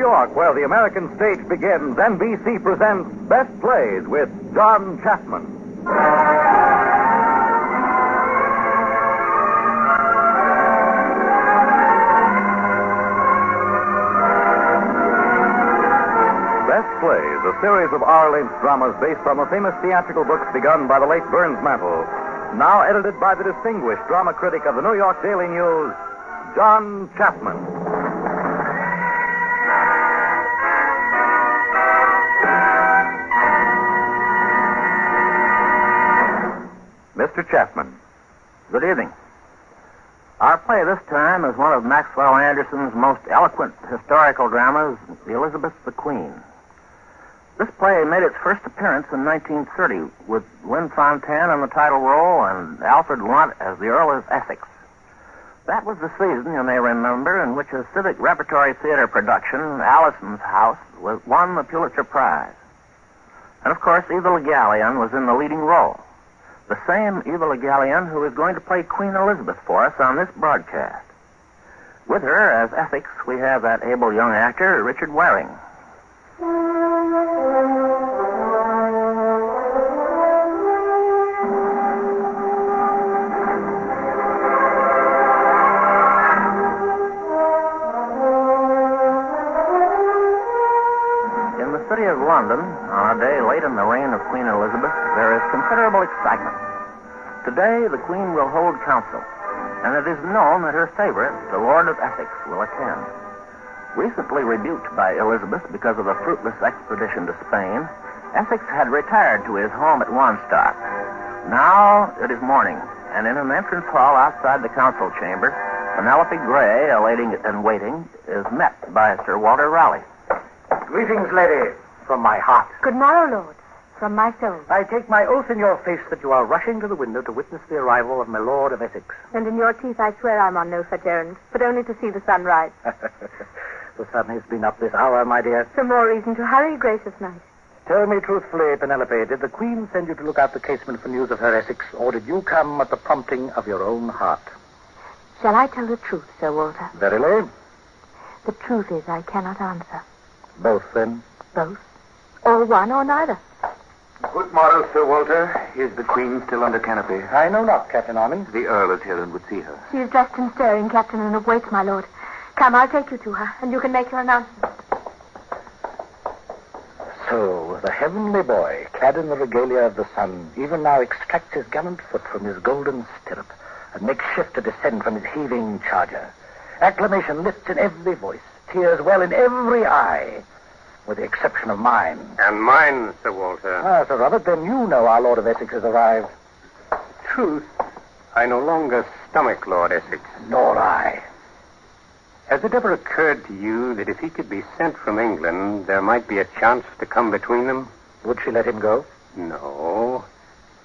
York, where the American stage begins, NBC presents Best Plays with John Chapman. Best Plays, a series of hour-length dramas based on the famous theatrical books begun by the late Burns Mantle. Now edited by the distinguished drama critic of the New York Daily News, John Chapman. Mr. Chapman. Good evening. Our play this time is one of Maxwell Anderson's most eloquent historical dramas, Elizabeth the Queen. This play made its first appearance in 1930 with Lynn Fontanne in the title role and Alfred Lunt as the Earl of Essex. That was the season, you may remember, in which a civic repertory theater production, Allison's House, won the Pulitzer Prize. And, of course, Eva Le Gallienne was in the leading role. The same Eva Le Gallienne who is going to play Queen Elizabeth for us on this broadcast. With her as Essex, we have that able young actor, Richard Waring. In the city of London, on a day late in the reign of Queen Elizabeth, there is considerable excitement. Today, the Queen will hold council, and it is known that her favorite, the Lord of Essex, will attend. Recently rebuked by Elizabeth because of a fruitless expedition to Spain, Essex had retired to his home at Wanstock. Now it is morning, and in an entrance hall outside the council chamber, Penelope Gray, a lady in waiting, is met by Sir Walter Raleigh. Greetings, lady, from my heart. Good morrow, Lord, from my soul. I take my oath in your face that you are rushing to the window to witness the arrival of my Lord of Essex. And in your teeth, I swear I'm on no such errand, but only to see the sun rise. The sun has been up this hour, my dear. So more reason to hurry, gracious knight. Tell me truthfully, Penelope, did the Queen send you to look out the casement for news of her Essex, or did you come at the prompting of your own heart? Shall I tell the truth, Sir Walter? Verily? The truth is I cannot answer. Both, then? Both. Or one or neither. Good morrow, Sir Walter. Is the Queen still under canopy? I know not, Captain Armand. The Earl is here and would see her. She is dressed and stirring, Captain, and awaits, my lord. Come, I'll take you to her, and you can make your announcement. So, the heavenly boy, clad in the regalia of the sun, even now extracts his gallant foot from his golden stirrup and makes shift to descend from his heaving charger. Acclamation lifts in every voice, tears well in every eye, with the exception of mine. And mine, Sir Walter. Ah, Sir Robert, then you know our Lord of Essex has arrived. Truth, I no longer stomach Lord Essex. Nor I. Has it ever occurred to you that if he could be sent from England, there might be a chance to come between them? Would she let him go? No.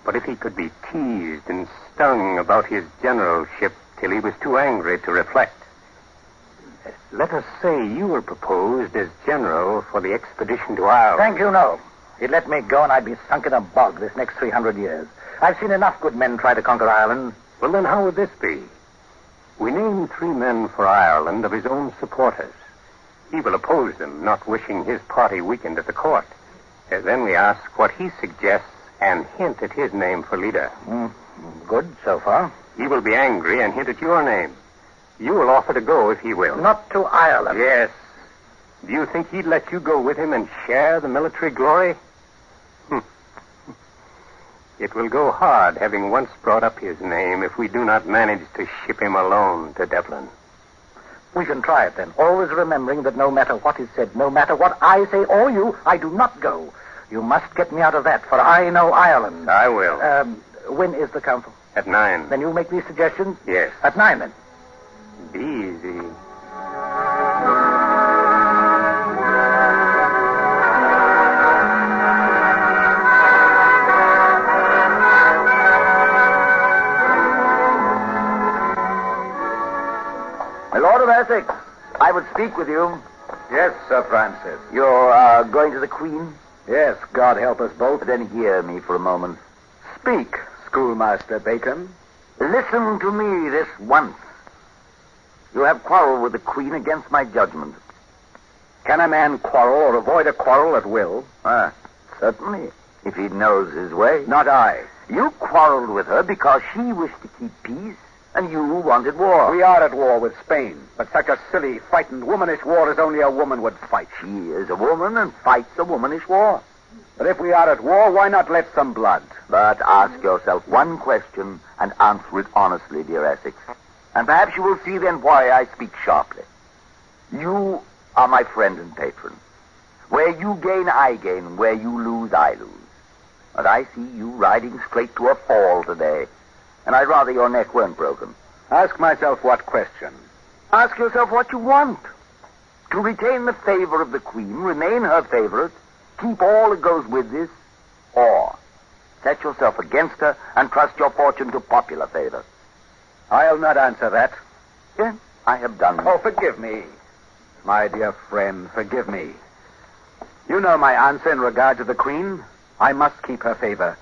But if he could be teased and stung about his generalship till he was too angry to reflect. Let us say you were proposed as general for the expedition to Ireland. Thank you, no. He'd let me go and I'd be sunk in a bog this next 300 years. I've seen enough good men try to conquer Ireland. Well, then how would this be? We name 3 men for Ireland of his own supporters. He will oppose them, not wishing his party weakened at the court. Then we ask what he suggests and hint at his name for leader. Good so far. He will be angry and hint at your name. You will offer to go if he will. Not to Ireland. Yes. Do you think he'd let you go with him and share the military glory? It will go hard, having once brought up his name, if we do not manage to ship him alone to Dublin. We can try it then, always remembering that no matter what is said, no matter what I say or you, I do not go. You must get me out of that, for I know Ireland. I will. When is the council? At 9. Then you make these suggestions? Yes. At 9, then. Be easy. My Lord of Essex, I would speak with you. Yes, Sir Francis. You're going to the Queen? Yes, God help us both. Then hear me for a moment. Speak, Schoolmaster Bacon. Listen to me this once. You have quarreled with the Queen against my judgment. Can a man quarrel or avoid a quarrel at will? Certainly, if he knows his way. Not I. You quarreled with her because she wished to keep peace, and you wanted war. We are at war with Spain, but such a silly, frightened, womanish war as only a woman would fight. She is a woman and fights a womanish war. But if we are at war, why not let some blood? But ask yourself one question and answer it honestly, dear Essex. And perhaps you will see then why I speak sharply. You are my friend and patron. Where you gain, I gain. Where you lose, I lose. But I see you riding straight to a fall today, and I'd rather your neck weren't broken. Ask myself what question? Ask yourself what you want. To retain the favor of the Queen, remain her favorite, keep all that goes with this, or set yourself against her and trust your fortune to popular favor. I'll not answer that. Yes, I have done. Oh, forgive me. My dear friend, forgive me. You know my answer in regard to the Queen. I must keep her favor.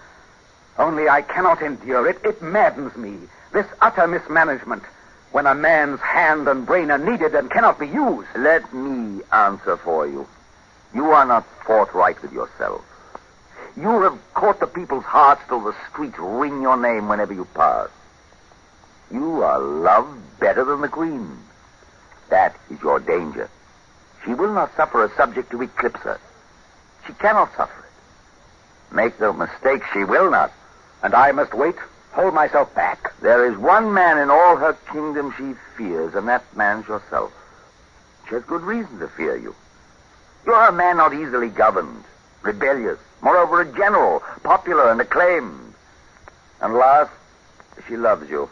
Only I cannot endure it. It maddens me. This utter mismanagement. When a man's hand and brain are needed and cannot be used. Let me answer for you. You are not forthright with yourself. You have caught the people's hearts till the streets ring your name whenever you pass. You are loved better than the Queen. That is your danger. She will not suffer a subject to eclipse her. She cannot suffer it. Make no mistake, she will not. And I must wait, hold myself back. There is one man in all her kingdom she fears, and that man's yourself. She has good reason to fear you. You're a man not easily governed, rebellious, moreover a general, popular and acclaimed. And last, she loves you,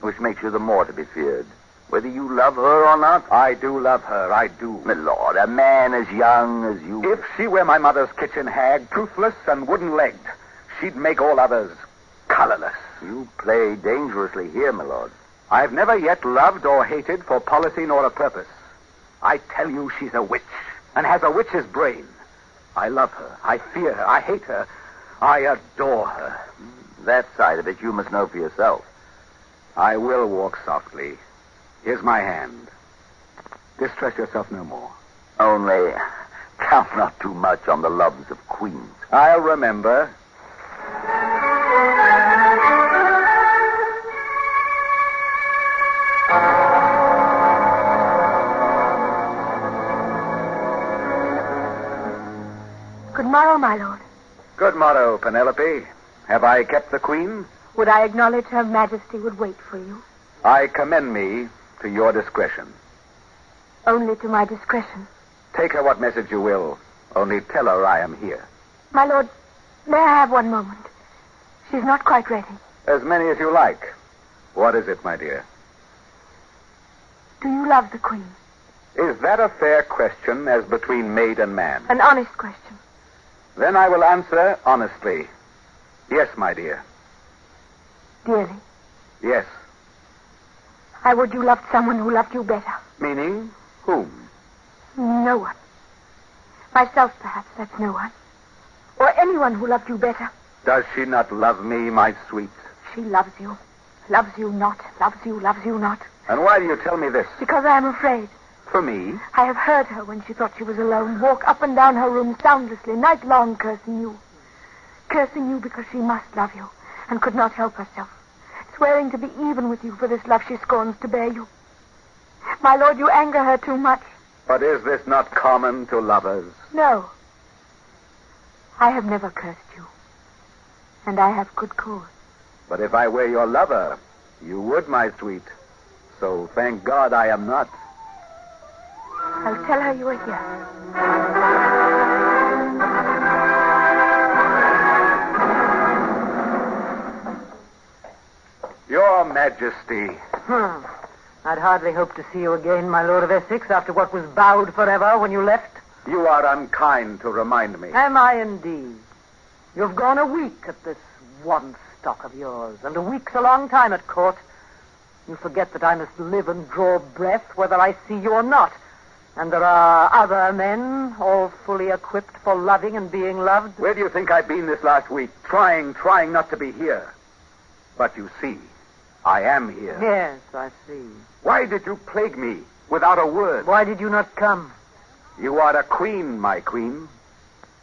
which makes you the more to be feared. Whether you love her or not. I do love her, I do. My lord, a man as young as you. If she were my mother's kitchen hag, toothless and wooden-legged, she'd make all others colorless. You play dangerously here, my lord. I've never yet loved or hated for policy nor a purpose. I tell you she's a witch, and has a witch's brain. I love her, I fear her, I hate her, I adore her. That side of it you must know for yourself. I will walk softly. Here's my hand. Distress yourself no more. Only count not too much on the loves of queens. I'll remember. Good morrow, my lord. Good morrow, Penelope. Have I kept the Queen? Would I acknowledge Her Majesty would wait for you? I commend me to your discretion. Only to my discretion. Take her what message you will. Only tell her I am here. My lord, may I have one moment? She's not quite ready. As many as you like. What is it, my dear? Do you love the Queen? Is that a fair question as between maid and man? An honest question. Then I will answer honestly. Yes, my dear. Dearly. Yes. I would you loved someone who loved you better. Meaning whom? No one. Myself, perhaps, that's no one. Or anyone who loved you better. Does she not love me, my sweet? She loves you. Loves you not. Loves you not. And why do you tell me this? Because I am afraid. For me? I have heard her when she thought she was alone walk up and down her room soundlessly, night long, cursing you. Cursing you because she must love you and could not help herself. Swearing to be even with you for this love she scorns to bear you. My lord, you anger her too much. But is this not common to lovers? No. I have never cursed you. And I have good cause. But if I were your lover, you would, my sweet. So thank God I am not. I'll tell her you are here. Your Majesty. I'd hardly hope to see you again, my Lord of Essex, after what was bowed forever when you left. You are unkind to remind me. Am I indeed? You've gone a week at this one stock of yours, and a week's a long time at court. You forget that I must live and draw breath whether I see you or not. And there are other men, all fully equipped for loving and being loved. Where do you think I've been this last week? Trying not to be here. But you see, I am here. Yes, I see. Why did you plague me without a word? Why did you not come? You are a queen, my queen.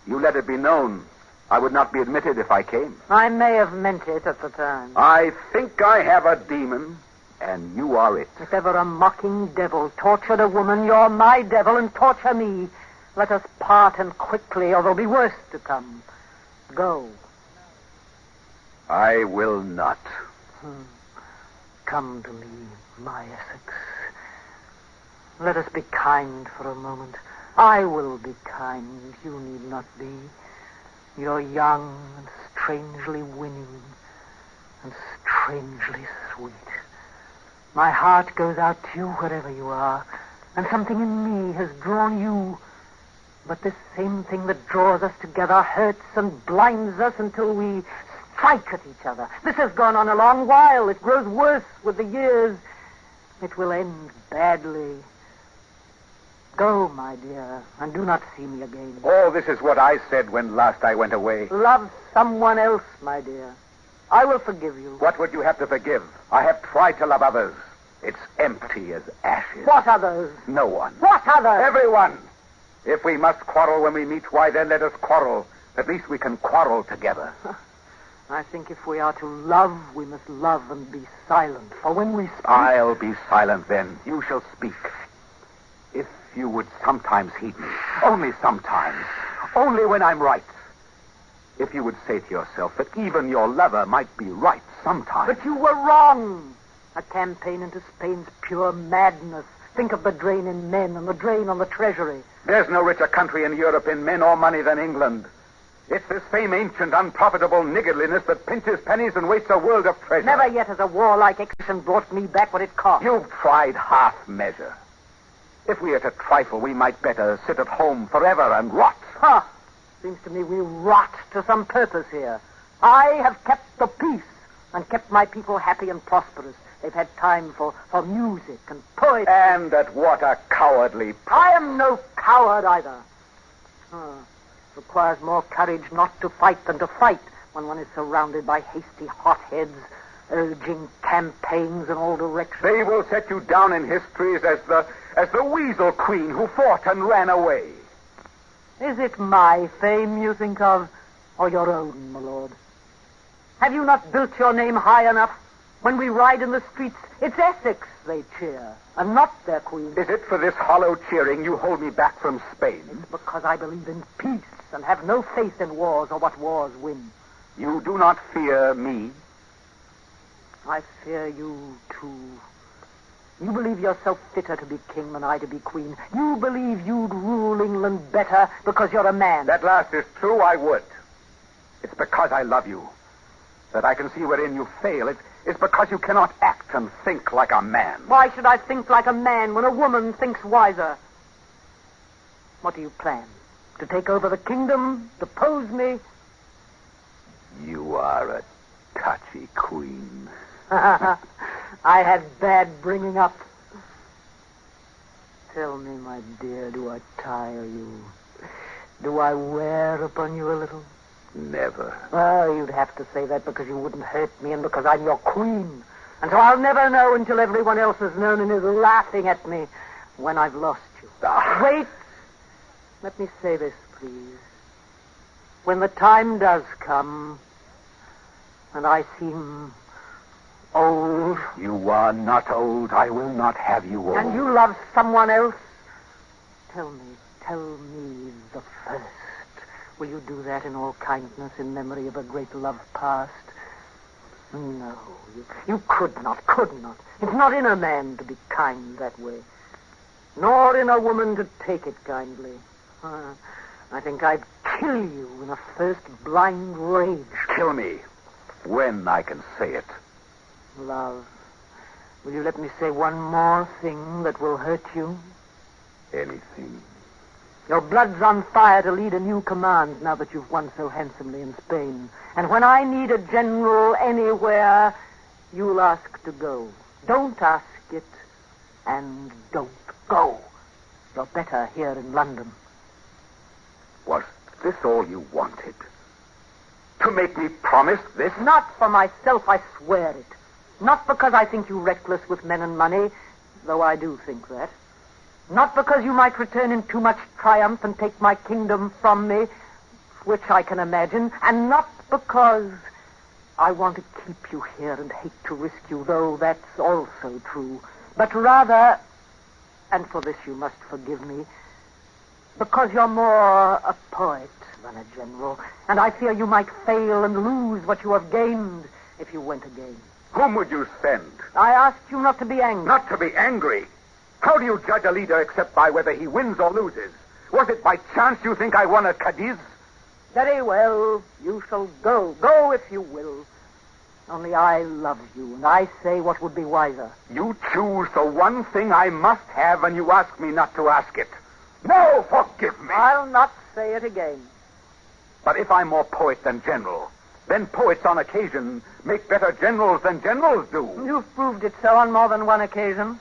You let it be known. I would not be admitted if I came. I may have meant it at the time. I think I have a demon, and you are it. If ever a mocking devil tortured a woman, you're my devil and torture me. Let us part and quickly, or there'll be worse to come. Go. I will not. Come to me, my Essex. Let us be kind for a moment. I will be kind. You need not be. You're young and strangely winning and strangely sweet. My heart goes out to you wherever you are, and something in me has drawn you. But this same thing that draws us together hurts and blinds us until we strike at each other. This has gone on a long while. It grows worse with the years. It will end badly. Go, my dear, and do not see me again. Oh, this is what I said when last I went away. Love someone else, my dear. I will forgive you. What would you have to forgive? I have tried to love others. It's empty as ashes. What others? No one. What others? Everyone. If we must quarrel when we meet, why then let us quarrel. At least we can quarrel together. I think if we are to love, we must love and be silent. For when we speak... I'll be silent then. You shall speak. If you would sometimes heed me. Only sometimes. Only when I'm right. If you would say to yourself that even your lover might be right sometimes. But you were wrong. A campaign into Spain's pure madness. Think of the drain in men and the drain on the treasury. There's no richer country in Europe in men or money than England. It's this same ancient, unprofitable niggardliness that pinches pennies and wastes a world of treasure. Never yet has a warlike action brought me back what it cost. You've tried half measure. If we are to trifle, we might better sit at home forever and rot. Huh. Seems to me we rot to some purpose here. I have kept the peace and kept my people happy and prosperous. They've had time for music and poetry. And at what a cowardly price. I am no coward either. It requires more courage not to fight than to fight when one is surrounded by hasty hotheads urging campaigns in all directions. They will set you down in histories as the weasel queen who fought and ran away. Is it my fame you think of, or your own, my lord? Have you not built your name high enough? When we ride in the streets, it's Essex they cheer, and not their queen. Is it for this hollow cheering you hold me back from Spain? It's because I believe in peace and have no faith in wars or what wars win. You do not fear me? I fear you, too. You believe yourself fitter to be king than I to be queen. You believe you'd rule England better because you're a man. That last is true, I would. It's because I love you that I can see wherein you fail. It's because you cannot act and think like a man. Why should I think like a man when a woman thinks wiser? What do you plan? To take over the kingdom? Depose me? You are a touchy queen. I had bad bringing up. Tell me, my dear, do I tire you? Do I wear upon you a little? Never. Well, you'd have to say that because you wouldn't hurt me and because I'm your queen. And so I'll never know until everyone else has known and is laughing at me when I've lost you. Wait. Let me say this, please. When the time does come and I seem old... You are not old. I will not have you old. And you love someone else? Tell me the first. Will you do that in all kindness in memory of a great love past? No, you could not. It's not in a man to be kind that way, nor in a woman to take it kindly. I think I'd kill you in a first blind rage. Kill me when I can say it. Love, will you let me say one more thing that will hurt you? Anything. Your blood's on fire to lead a new command now that you've won so handsomely in Spain. And when I need a general anywhere, you'll ask to go. Don't ask it, and don't go. You're better here in London. Was this all you wanted? To make me promise this? Not for myself, I swear it. Not because I think you reckless with men and money, though I do think that. Not because you might return in too much triumph and take my kingdom from me, which I can imagine, and not because I want to keep you here and hate to risk you, though that's also true, but rather, and for this you must forgive me, because you're more a poet than a general, and I fear you might fail and lose what you have gained if you went again. Whom would you send? I asked you not to be angry. Not to be angry? How do you judge a leader except by whether he wins or loses? Was it by chance you think I won at Cadiz? Very well, you shall go. Go if you will. Only I love you, and I say what would be wiser. You choose the one thing I must have, and you ask me not to ask it. No, forgive me. I'll not say it again. But if I'm more poet than general, then poets on occasion make better generals than generals do. You've proved it so on more than one occasion.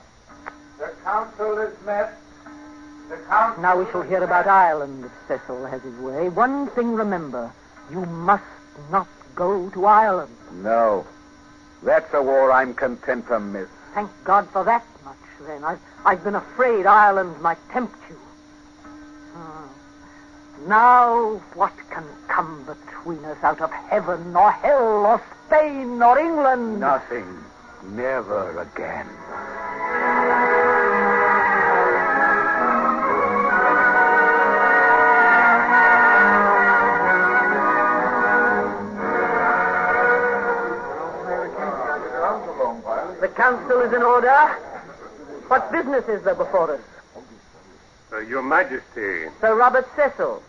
The council is met. The council... Now we shall hear about Ireland if Cecil has his way. One thing remember, you must not go to Ireland. No. That's a war I'm content to miss. Thank God for that much, then. I've been afraid Ireland might tempt you. Now, what can come between us out of heaven or hell or Spain or England? Nothing. Never again. The council is in order. What business is there before us? Your Majesty. Sir Robert Cecil.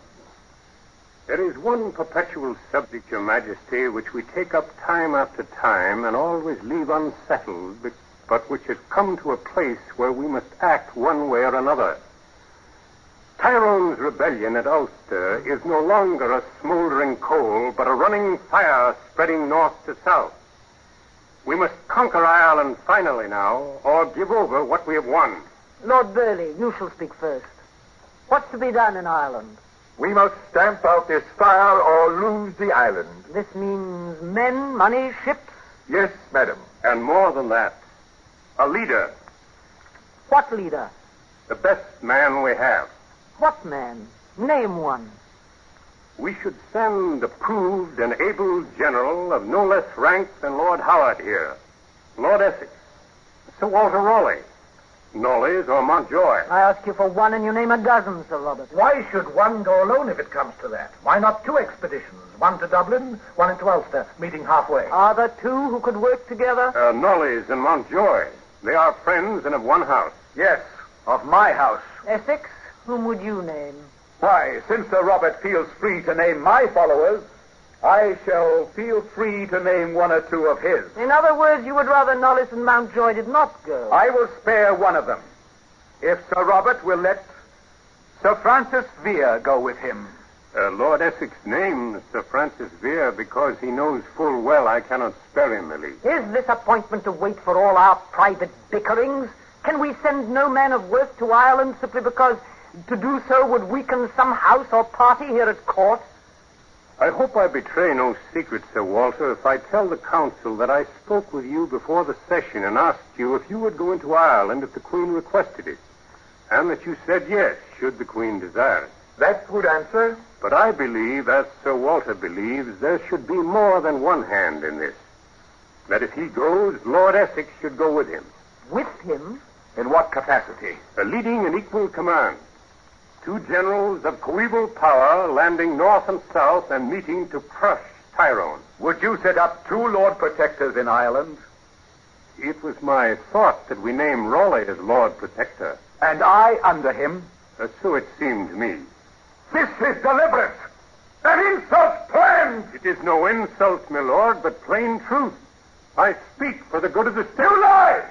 There is one perpetual subject, Your Majesty, which we take up time after time and always leave unsettled, but which has come to a place where we must act one way or another. Tyrone's rebellion at Ulster is no longer a smoldering coal, but a running fire spreading north to south. We must conquer Ireland finally now, or give over what we have won. Lord Burleigh, you shall speak first. What's to be done in Ireland? We must stamp out this fire or lose the island. This means men, money, ships? Yes, madam. And more than that, a leader. What leader? The best man we have. What man? Name one. We should send a proved and able general of no less rank than Lord Howard here. Lord Essex. Sir Walter Raleigh. Knollys or Mountjoy. I ask you for one and you name a dozen, Sir Robert. Why should one go alone if it comes to that? Why not two expeditions? One to Dublin, one into Ulster, meeting halfway. Are there two who could work together? Knollys and Mountjoy. They are friends and of one house. Yes, of my house. Essex, whom would you name? Why, since Sir Robert feels free to name my followers, I shall feel free to name one or two of his. In other words, you would rather Knollys and Mountjoy did not go. I will spare one of them, if Sir Robert will let Sir Francis Vere go with him. Lord Essex names Sir Francis Vere because he knows full well I cannot spare him the least. Is this appointment to wait for all our private bickerings? Can we send no man of worth to Ireland simply because to do so would weaken some house or party here at court? I hope I betray no secret, Sir Walter, if I tell the council that I spoke with you before the session and asked you if you would go into Ireland if the Queen requested it, and that you said yes, should the Queen desire it. That would answer. But I believe, as Sir Walter believes, there should be more than one hand in this. That if he goes, Lord Essex should go with him. With him? In what capacity? Leading an equal command. Two generals of coeval power landing north and south and meeting to crush Tyrone. Would you set up two Lord Protectors in Ireland? It was my thought that we name Raleigh as Lord Protector. And I under him? So it seemed to me. This is deliberate. An insult planned. It is no insult, my lord, but plain truth. I speak for the good of the state. You lie!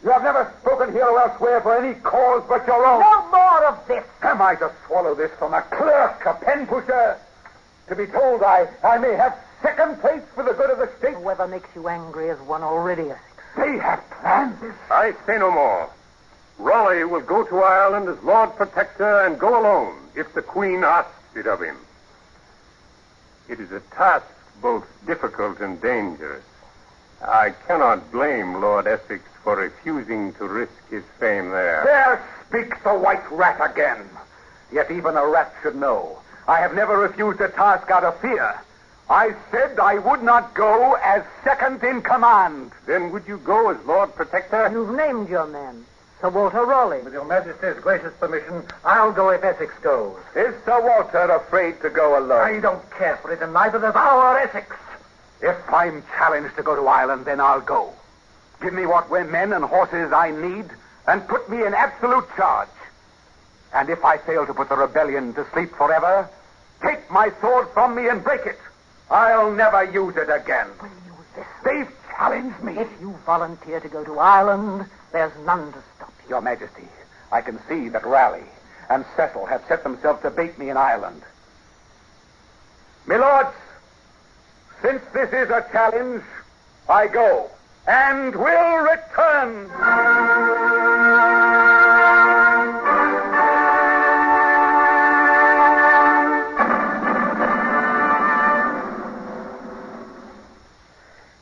You have never spoken here or elsewhere for any cause but your own. No more of this. Am I to swallow this from a clerk, a pen pusher? To be told I may have second place for the good of the state? Whoever makes you angry is one already, Essex. They have planned this. I say no more. Raleigh will go to Ireland as Lord Protector and go alone if the Queen asks it of him. It is a task both difficult and dangerous. I cannot blame Lord Essex for refusing to risk his fame there. There speaks the white rat again. Yet even a rat should know. I have never refused a task out of fear. I said I would not go as second in command. Then would you go as Lord Protector? You've named your men. Sir Walter Raleigh. With Your Majesty's gracious permission, I'll go if Essex goes. Is Sir Walter afraid to go alone? I don't care for it, and neither does our Essex. If I'm challenged to go to Ireland, then I'll go. Give me what men and horses I need, and put me in absolute charge. And if I fail to put the rebellion to sleep forever, take my sword from me and break it. I'll never use it again. Will you listen? They've challenged me. If you volunteer to go to Ireland, there's none to stop you. Your Majesty, I can see that Raleigh and Cecil have set themselves to bait me in Ireland. My lords, since this is a challenge, I go and will return.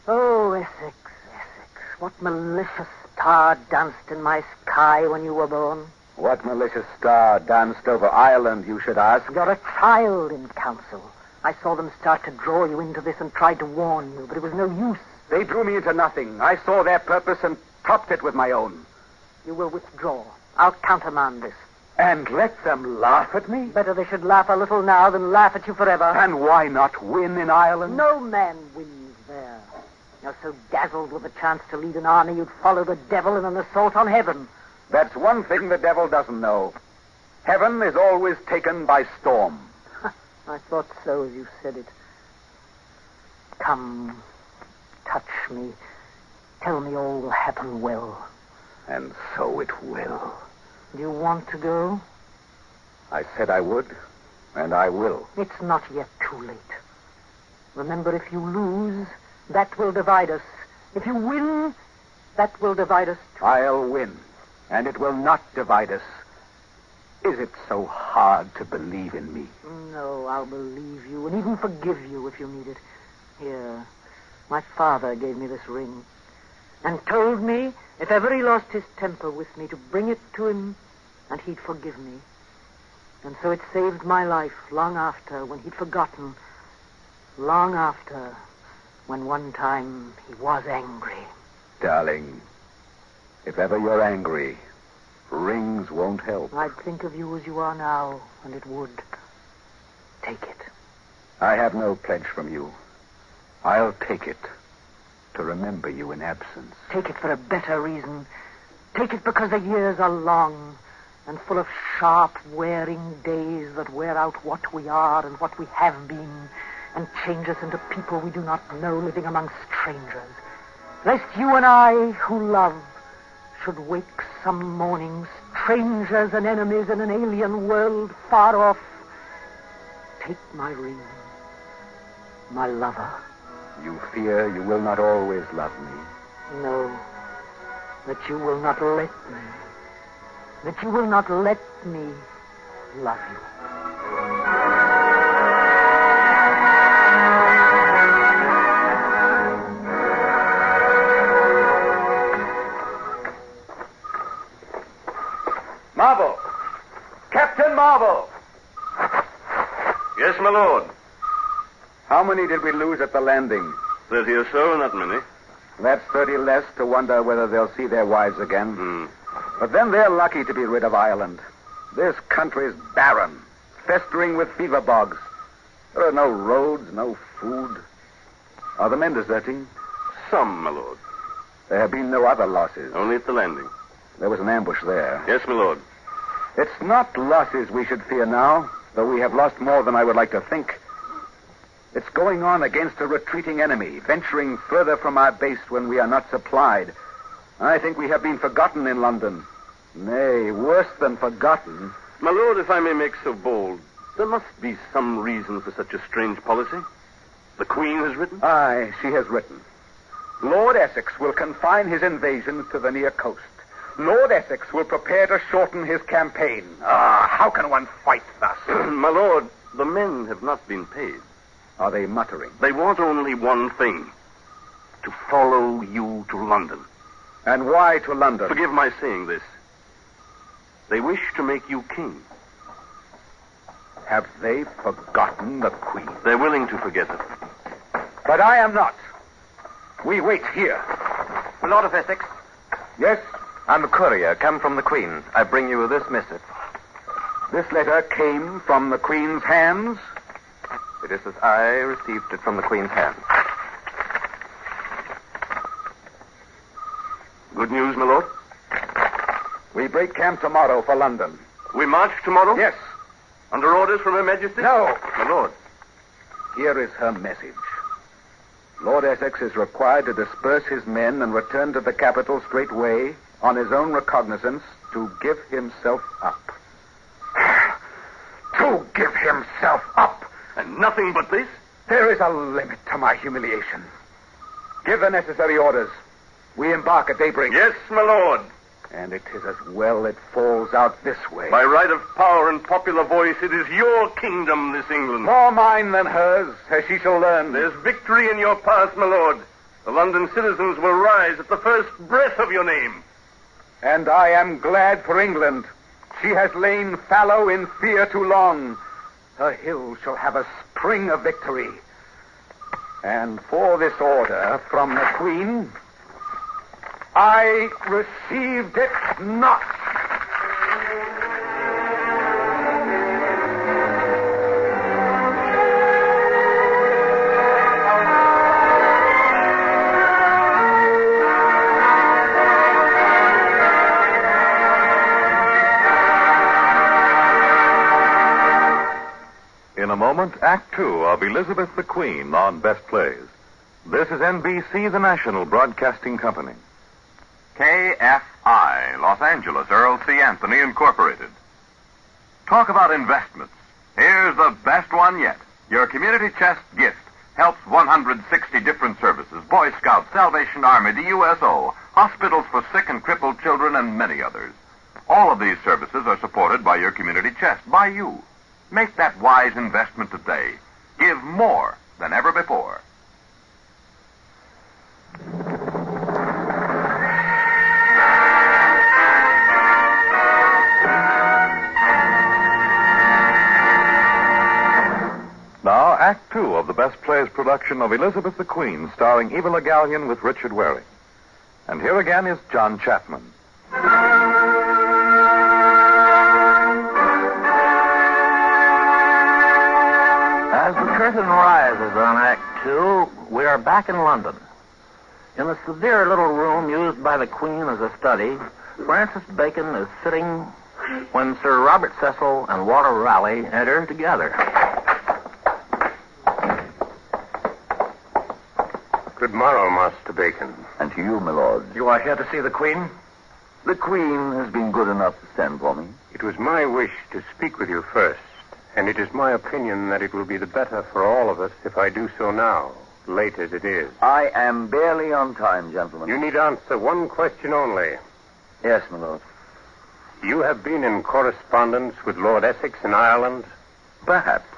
Oh, Essex, what malicious star danced in my sky when you were born? What malicious star danced over Ireland, you should ask? You're a child in council. I saw them start to draw you into this and tried to warn you, but it was no use. They drew me into nothing. I saw their purpose and topped it with my own. You will withdraw. I'll countermand this. And let them laugh at me? Better they should laugh a little now than laugh at you forever. And why not win in Ireland? No man wins there. You're so dazzled with the chance to lead an army, you'd follow the devil in an assault on heaven. That's one thing the devil doesn't know. Heaven is always taken by storm. I thought so as you said it. Come, touch me. Tell me all will happen well. And so it will. Do you want to go? I said I would, and I will. It's not yet too late. Remember, if you lose, that will divide us. If you win, that will divide us too. I'll win, and it will not divide us. Is it so hard to believe in me? No, I'll believe you, and even forgive you if you need it. Here, my father gave me this ring, and told me if ever he lost his temper with me to bring it to him, and he'd forgive me. And so it saved my life long after, when he'd forgotten. Long after, when one time he was angry. Darling, if ever you're angry, rings won't help. I'd think of you as you are now, and it would. Take it. I have no pledge from you. I'll take it to remember you in absence. Take it for a better reason. Take it because the years are long and full of sharp, wearing days that wear out what we are and what we have been and change us into people we do not know living among strangers. Lest you and I, who love, should wake some morning strangers and enemies in an alien world far off. Take my ring, my lover. You fear you will not always love me. No, that you will not let me. That you will not let me love you. Marvel! Captain Marvel! Yes, my lord. How many did we lose at the landing? 30 or so, not many. That's 30 less to wonder whether they'll see their wives again. But then they're lucky to be rid of Ireland. This country's barren, festering with fever bogs. There are no roads, no food. Are the men deserting? Some, my lord. There have been no other losses. Only at the landing. There was an ambush there. Yes, my lord. It's not losses we should fear now, though we have lost more than I would like to think. It's going on against a retreating enemy, venturing further from our base when we are not supplied. I think we have been forgotten in London. Nay, worse than forgotten. My lord, if I may make so bold, there must be some reason for such a strange policy. The Queen has written? Aye, she has written. Lord Essex will confine his invasions to the near coast. Lord Essex will prepare to shorten his campaign. How can one fight thus? My lord, the men have not been paid. Are they muttering? They want only one thing. to follow you to London. And why to London? Forgive my saying this. They wish to make you king. Have they forgotten the Queen? They're willing to forget it. But I am not. We wait here. Lord of Essex. Yes? I'm a courier, come from the Queen. I bring you this missive. This letter came from the Queen's hands? It is as I received it from the Queen's hand. Good news, my lord? We break camp tomorrow for London. We march tomorrow? Yes. Under orders from Her Majesty? No. My lord. Here is her message. Lord Essex is required to disperse his men and return to the capital straightway on his own recognizance to give himself up. To give himself up? And nothing but this? There is a limit to my humiliation. Give the necessary orders. We embark at daybreak. Yes, my lord. And it is as well it falls out this way. By right of power and popular voice, it is your kingdom, this England. More mine than hers, as she shall learn. There's victory in your path, my lord. The London citizens will rise at the first breath of your name. And I am glad for England. She has lain fallow in fear too long. Her hills shall have a spring of victory. And for this order from the Queen, I received it not. In a moment, Act Two of Elizabeth the Queen on Best Plays. This is NBC, the National Broadcasting Company. KFI, Los Angeles, Errol C. Anthony, Incorporated. Talk about investments. Here's the best one yet. Your community chest gift helps 160 different services. Boy Scouts, Salvation Army, the USO, hospitals for sick and crippled children, and many others. All of these services are supported by your community chest, by you. Make that wise investment today. Give more than ever before. Now, Act Two of the Best Plays production of Elizabeth the Queen, starring Eva Le Gallienne with Richard Waring. And here again is John Chapman. As the curtain rises on Act Two, we are back in London. In the severe little room used by the Queen as a study, Francis Bacon is sitting when Sir Robert Cecil and Walter Raleigh enter together. Good morrow, Master Bacon. And to you, my lord. You are here to see the Queen? The Queen has been good enough to send for me. It was my wish to speak with you first, and it is my opinion that it will be the better for all of us if I do so now, late as it is. I am barely on time, gentlemen. You need answer one question only. Yes, my lord. You have been in correspondence with Lord Essex in Ireland? Perhaps.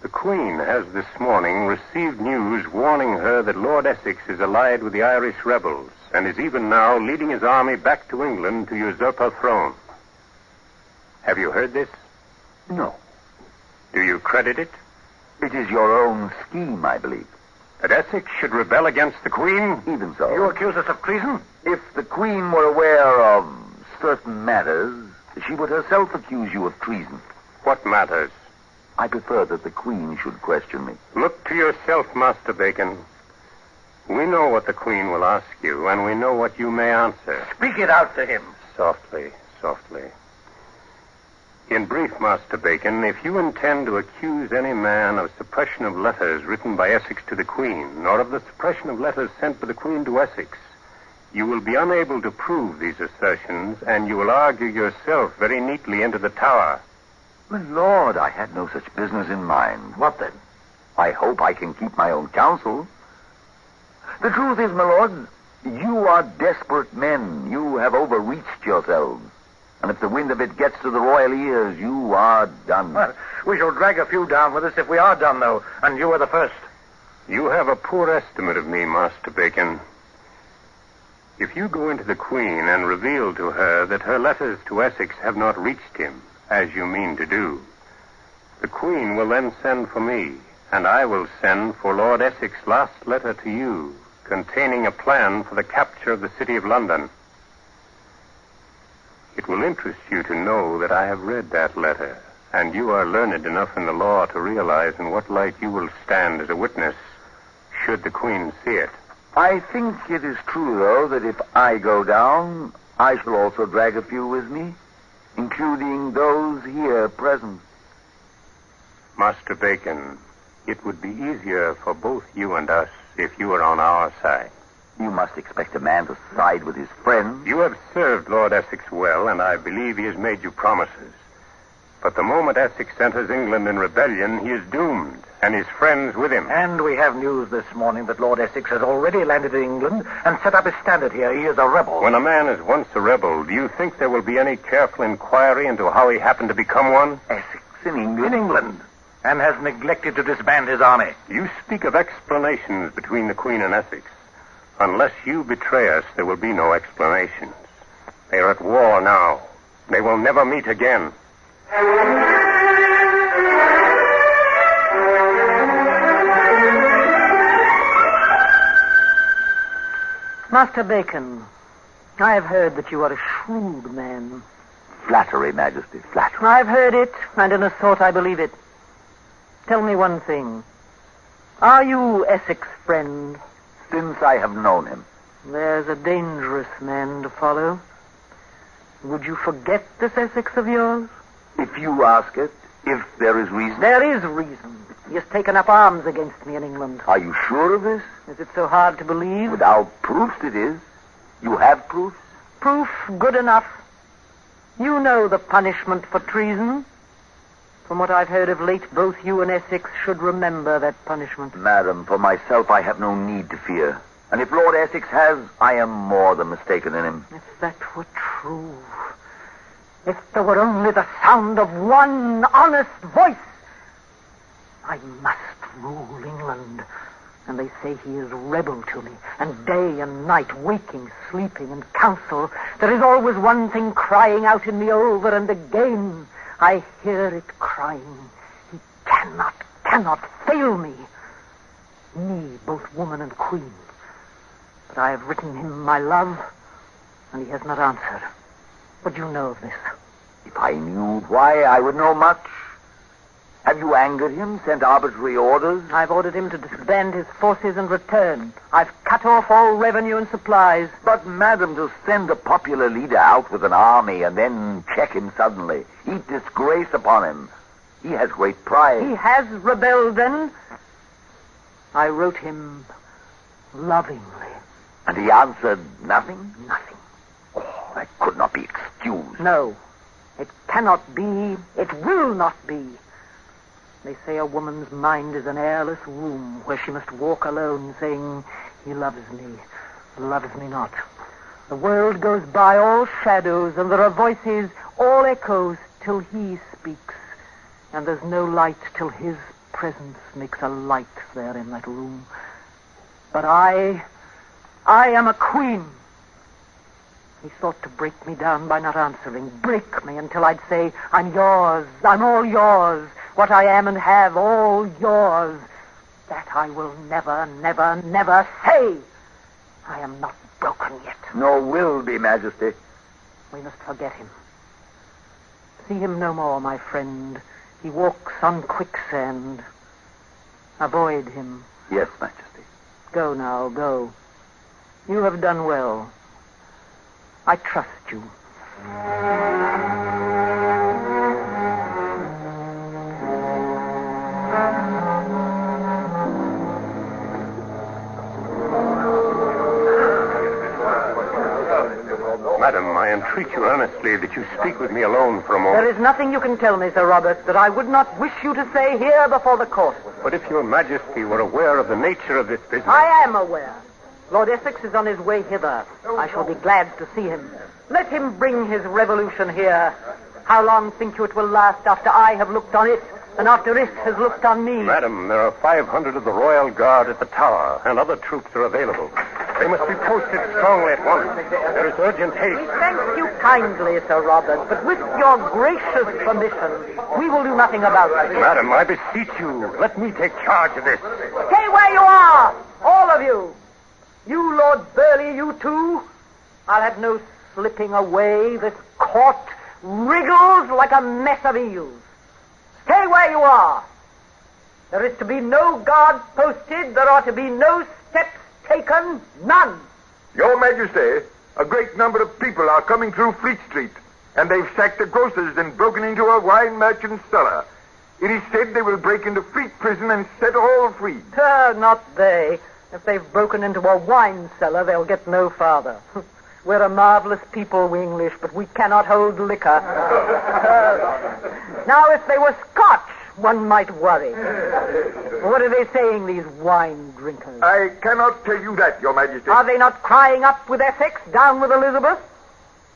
The Queen has this morning received news warning her that Lord Essex is allied with the Irish rebels and is even now leading his army back to England to usurp her throne. Have you heard this? No. Do you credit it? It is your own scheme, I believe. That Essex should rebel against the Queen? Even so. You accuse us of treason? If the Queen were aware of certain matters, she would herself accuse you of treason. What matters? I prefer that the Queen should question me. Look to yourself, Master Bacon. We know what the Queen will ask you, and we know what you may answer. Speak it out to him. Softly, softly. In brief, Master Bacon, if you intend to accuse any man of suppression of letters written by Essex to the Queen, or of the suppression of letters sent by the Queen to Essex, you will be unable to prove these assertions, and you will argue yourself very neatly into the Tower. My lord, I had no such business in mind. What then? I hope I can keep my own counsel. The truth is, my lord, you are desperate men. You have overreached yourselves. And if the wind of it gets to the royal ears, you are done. Well, we shall drag a few down with us if we are done, though, and you are the first. You have a poor estimate of me, Master Bacon. If you go into the Queen and reveal to her that her letters to Essex have not reached him, as you mean to do, the Queen will then send for me, and I will send for Lord Essex's last letter to you, containing a plan for the capture of the city of London. It will interest you to know that I have read that letter, and you are learned enough in the law to realize in what light you will stand as a witness, should the Queen see it. I think it is true, though, that if I go down, I shall also drag a few with me, including those here present. Master Bacon, it would be easier for both you and us if you were on our side. You must expect a man to side with his friends. You have served Lord Essex well, and I believe he has made you promises. But the moment Essex enters England in rebellion, he is doomed, and his friends with him. And we have news this morning that Lord Essex has already landed in England and set up his standard here. He is a rebel. When a man is once a rebel, do you think there will be any careful inquiry into how he happened to become one? Essex in England? In England. And has neglected to disband his army. You speak of explanations between the Queen and Essex. Unless you betray us, there will be no explanations. They are at war now. They will never meet again. Master Bacon, I have heard that you are a shrewd man. Flattery, Majesty, flattery. I've heard it, and in a sort I believe it. Tell me one thing. Are you Essex' friend? Since I have known him. There's a dangerous man to follow. Would you forget this Essex of yours? If you ask it, if there is reason. There is reason. He has taken up arms against me in England. Are you sure of this? Is it so hard to believe? Without proofs it is. You have proofs? Proof good enough. You know the punishment for treason. From what I've heard of late, both you and Essex should remember that punishment. Madam, for myself, I have no need to fear. And if Lord Essex has, I am more than mistaken in him. If that were true, if there were only the sound of one honest voice, I must rule England. And they say he is rebel to me, and day and night, waking, sleeping, and counsel, there is always one thing crying out in me over and again. I hear it crying. He cannot fail me. Me, both woman and queen. But I have written him my love, and he has not answered. What do you know of this? If I knew why, I would know much. Have you angered him, sent arbitrary orders? I've ordered him to disband his forces and return. I've cut off all revenue and supplies. But, madam, to send a popular leader out with an army and then check him suddenly, heap disgrace upon him. He has great pride. He has rebelled, then? I wrote him lovingly. And he answered nothing? Nothing. Oh, that could not be excused. No, it cannot be. It will not be. They say a woman's mind is an airless room where she must walk alone saying, he loves me not. The world goes by all shadows, and there are voices, all echoes, till he speaks. And there's no light till his presence makes a light there in that room. But I am a queen. He sought to break me down by not answering. Break me until I'd say, I'm yours, I'm all yours. What I am and have, all yours. That I will never, never, never say. I am not broken yet. Nor will be, Majesty. We must forget him. See him no more, my friend. He walks on quicksand. Avoid him. Yes, Majesty. Go now, go. You have done well. I trust you. Madam, I entreat you earnestly that you speak with me alone for a moment. There is nothing you can tell me, Sir Robert, that I would not wish you to say here before the court. But if your Majesty were aware of the nature of this business... I am aware. Lord Essex is on his way hither. I shall be glad to see him. Let him bring his revolution here. How long think you it will last after I have looked on it? and after it has looked on me. Madam, there are 500 of the Royal Guard at the tower, and other troops are available. They must be posted strongly at once. There is urgent haste. We thank you kindly, Sir Robert, but with your gracious permission, we will do nothing about it. Madam, I beseech you, let me take charge of this. Stay where you are, all of you. You, Lord Burleigh, you too. I'll have no slipping away. This court wriggles like a mess of eels. Stay where you are. There is to be no guard posted. There are to be no steps taken. None. Your Majesty, a great number of people are coming through Fleet Street, and they've sacked the grocers and broken into a wine merchant's cellar. It is said they will break into Fleet Prison and set all free. Not they. If they've broken into a wine cellar, they'll get no farther. We're a marvelous people, we English, but we cannot hold liquor. Now, if they were Scotch, one might worry. What are they saying, these wine drinkers? I cannot tell you that, Your Majesty. Are they not crying up with Essex, down with Elizabeth?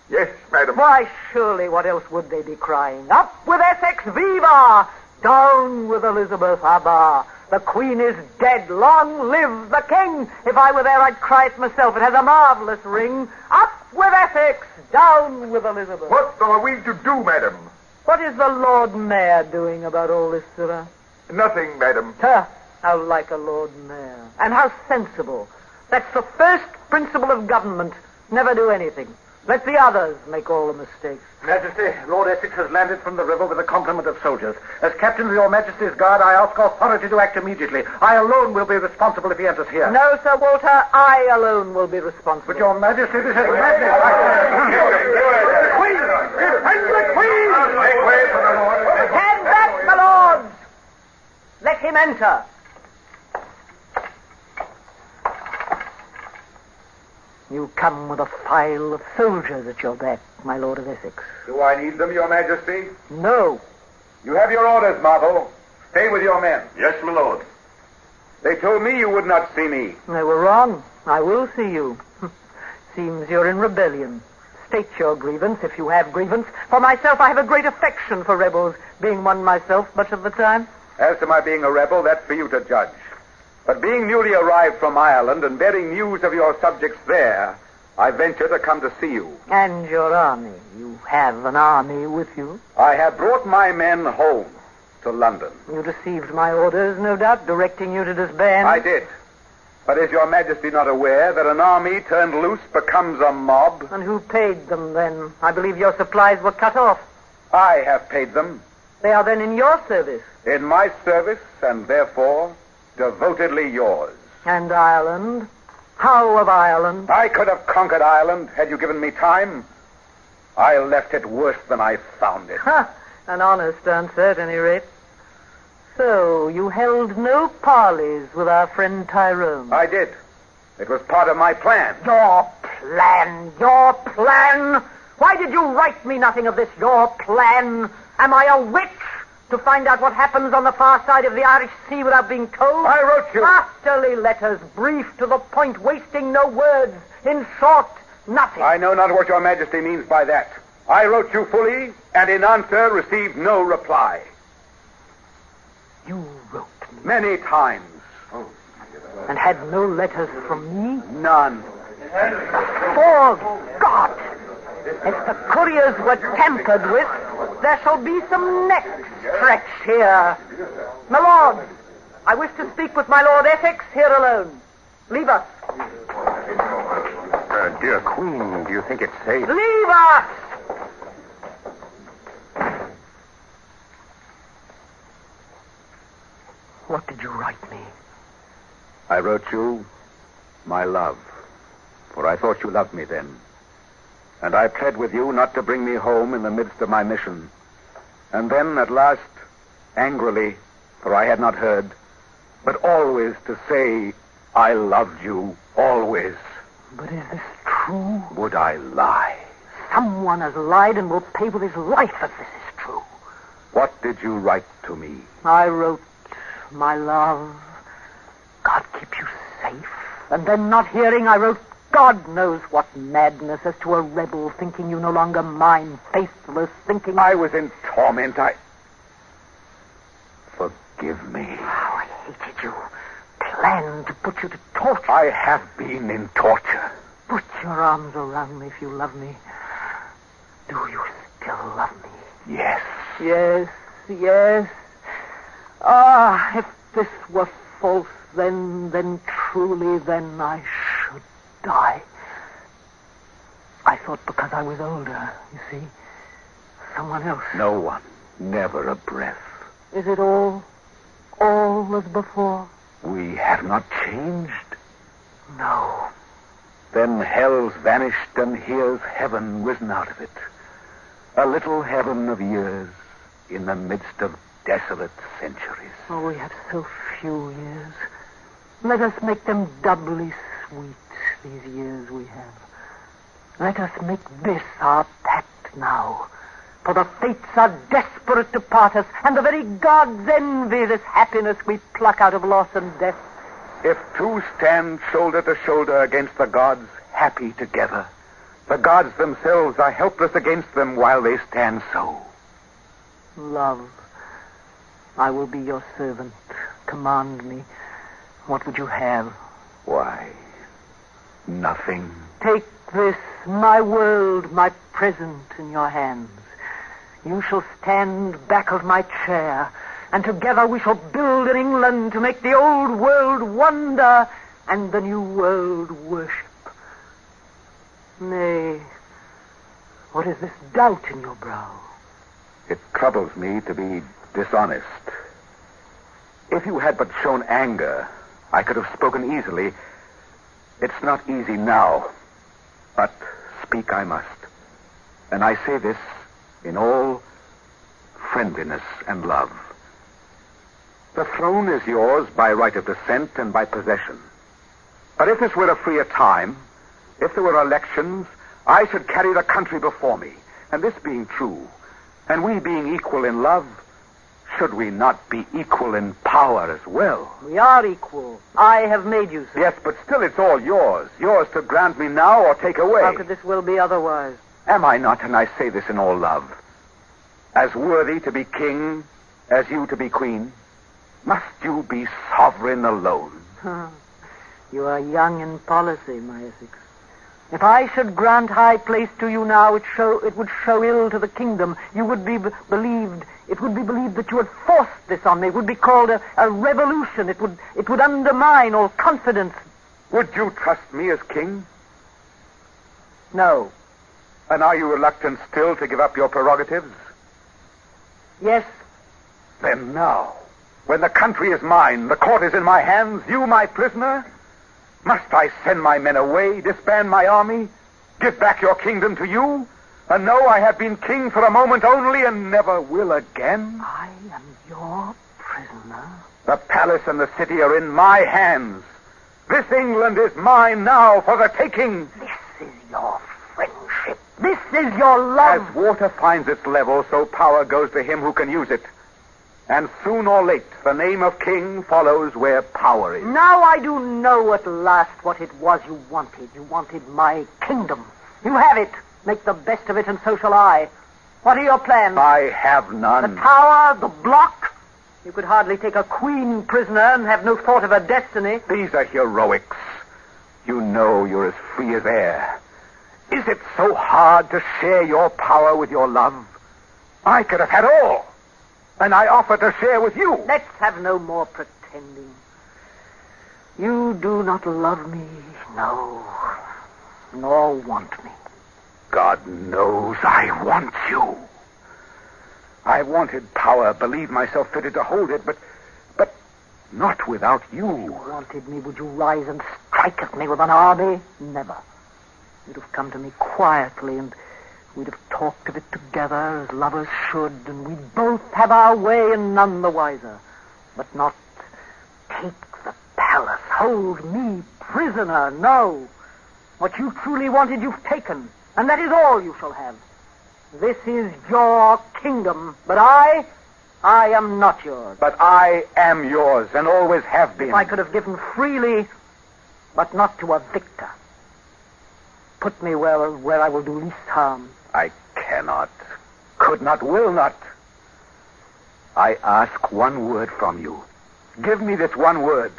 Yes, madam. Why, surely, what else would they be crying? Up with Essex, viva! Down with Elizabeth, abba! The Queen is dead. Long live the King! If I were there, I'd cry it myself. It has a marvelous ring. Up with Essex! Down with Elizabeth! What are we to do, madam? What is the Lord Mayor doing about all this, sir? Nothing, madam. How like a Lord Mayor. And how sensible. That's the first principle of government. Never do anything. Let the others make all the mistakes. Majesty, Lord Essex has landed from the river with a complement of soldiers. As captain of your Majesty's guard, I ask authority to act immediately. I alone will be responsible if he enters here. No, Sir Walter, I alone will be responsible. But your Majesty, this is madness. The Queen! And the Queen! Make way for the Lord. Stand back, my lords! Let him enter. You come with a file of soldiers at your back, my Lord of Essex. Do I need them, Your Majesty? No. You have your orders, Marvel. Stay with your men. Yes, my lord. They told me you would not see me. They were wrong. I will see you. Seems you're in rebellion. State your grievance, if you have grievance. For myself, I have a great affection for rebels, being one myself much of the time. As to my being a rebel, that's for you to judge. But being newly arrived from Ireland and bearing news of your subjects there, I venture to come to see you. And your army. You have an army with you. I have brought my men home to London. You received my orders, no doubt, directing you to disband. I did. But is your Majesty not aware that an army turned loose becomes a mob? And who paid them, then? I believe your supplies were cut off. I have paid them. They are then in your service. In my service, and therefore devotedly yours. And Ireland? How of Ireland? I could have conquered Ireland had you given me time. I left it worse than I found it. An honest answer, at any rate. So, you held no parleys with our friend Tyrone? I did. It was part of my plan. Your plan? Your plan? Why did you write me nothing of this? Your plan? Am I a witch? To find out what happens on the far side of the Irish Sea without being told? I wrote you. Masterly letters, brief to the point, wasting no words. In short, nothing. I know not what your Majesty means by that. I wrote you fully, and in answer received no reply. You wrote me? Many times. And had no letters from me? None. For God! If the couriers were tampered with, there shall be some necks stretched here. My lord, I wish to speak with my Lord Essex here alone. Leave us. Dear Queen, do you think it's safe? Leave us! What did you write me? I wrote you, my love, for I thought you loved me then. And I pled with you not to bring me home in the midst of my mission. And then, at last, angrily, for I had not heard, but always to say, I loved you, always. But is this true? Would I lie? Someone has lied and will pay with his life if this is true. What did you write to me? I wrote, my love, God keep you safe. And then, not hearing, I wrote, God knows what madness, as to a rebel thinking you no longer mine, faithless, thinking... I was in torment. Forgive me. How I hated you. Planned to put you to torture. I have been in torture. Put your arms around me if you love me. Do you still love me? Yes. Yes, yes. Ah, if this were false, then truly, then I should die. I thought because I was older, you see. Someone else. No one. Never a breath. Is it all as before? We have not changed. No. Then hell's vanished, and here's heaven risen out of it. A little heaven of years in the midst of desolate centuries. Oh, we have so few years. Let us make them doubly sweet, these years we have. Let us make this our pact now. For the fates are desperate to part us, and the very gods envy this happiness we pluck out of loss and death. If two stand shoulder to shoulder against the gods, happy together, the gods themselves are helpless against them while they stand so. Love, I will be your servant. Command me. What would you have? Why, nothing. Take this, my world, my present, in your hands. You shall stand back of my chair, and together we shall build an England to make the old world wonder and the new world worship. Nay, what is this doubt in your brow? It troubles me to be dishonest. If you had but shown anger, I could have spoken easily. It's not easy now, but speak I must. And I say this in all friendliness and love. The throne is yours by right of descent and by possession. But if this were a freer time, if there were elections, I should carry the country before me. And this being true, and we being equal in love, should we not be equal in power as well? We are equal. I have made you so. Yes, but still it's all yours. Yours to grant me now or take away. How could this will be otherwise? Am I not, and I say this in all love, as worthy to be king as you to be queen? Must you be sovereign alone? You are young in policy, my Essex. If I should grant high place to you now, it would show ill to the kingdom. You would be believed. It would be believed that you had forced this on me. It would be called a revolution. It would undermine all confidence. Would you trust me as king? No. And are you reluctant still to give up your prerogatives? Yes. Then now, when the country is mine, the court is in my hands, you my prisoner, must I send my men away, disband my army, give back your kingdom to you, and know I have been king for a moment only and never will again? I am your prisoner. The palace and the city are in my hands. This England is mine now for the taking. This is your friendship. This is your love. As water finds its level, so power goes to him who can use it. And soon or late, the name of king follows where power is. Now I do know at last what it was you wanted. You wanted my kingdom. You have it. Make the best of it, and so shall I. What are your plans? I have none. The tower, the block. You could hardly take a queen prisoner and have no thought of her destiny. These are heroics. You know you're as free as air. Is it so hard to share your power with your love? I could have had all. And I offer to share with you. Let's have no more pretending. You do not love me, no, nor want me. God knows I want you. I wanted power, believed myself fitted to hold it, but not without you. If you wanted me, would you rise and strike at me with an army? Never. You'd have come to me quietly, and we'd have talked of it together as lovers should, and we'd both have our way and none the wiser. But not take the palace, hold me prisoner, no. What you truly wanted you've taken, and that is all you shall have. This is your kingdom, but I am not yours. But I am yours, and always have been. If I could have given freely, but not to a victor. Put me where I will do least harm. I cannot, could not, will not. I ask one word from you. Give me this one word,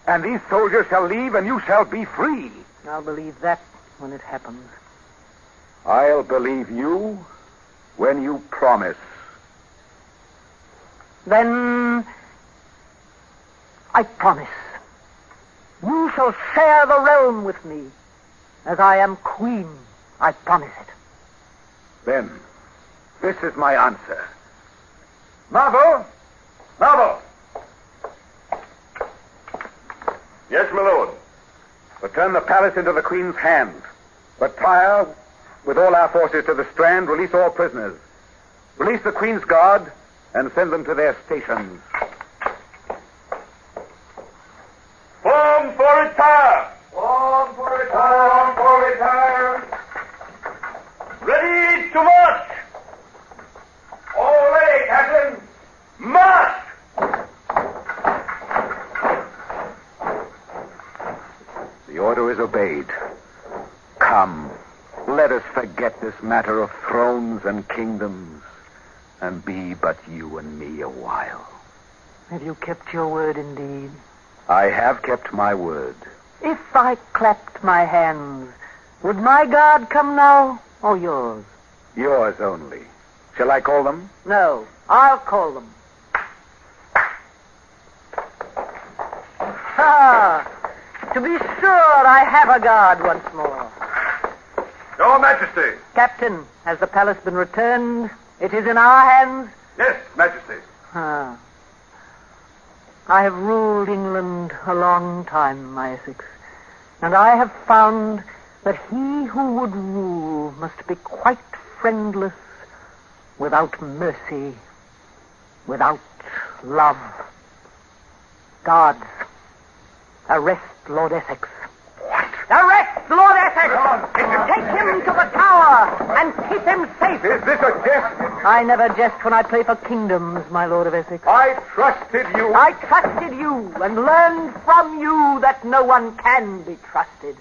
and these soldiers shall leave, and you shall be free. I'll believe that when it happens. I'll believe you when you promise. Then I promise. You shall share the realm with me. As I am queen, I promise it. Then, this is my answer. Marvel! Marvel! Yes, my lord. Return the palace into the Queen's hands. Retire with all our forces to the Strand. Release all prisoners. Release the Queen's guard and send them to their stations. Form for retire! Form for retire! Form for retire! Ready to march! All ready, Captain! March! The order is obeyed. Come, let us forget this matter of thrones and kingdoms and be but you and me a while. Have you kept your word indeed? I have kept my word. If I clapped my hands, would my guard come now, or yours? Yours only. Shall I call them? No, I'll call them. To be sure, I have a guard once more. Your Majesty. Captain, has the palace been returned? It is in our hands? Yes, Majesty. I have ruled England a long time, my Essex, and I have found that he who would rule must be quite friendless, without mercy, without love. Guards, arrest Lord Essex. What? Arrest Lord Essex! Take him to the tower and keep him safe. Is this a jest? I never jest when I play for kingdoms, my Lord of Essex. I trusted you. I trusted you and learned from you that no one can be trusted.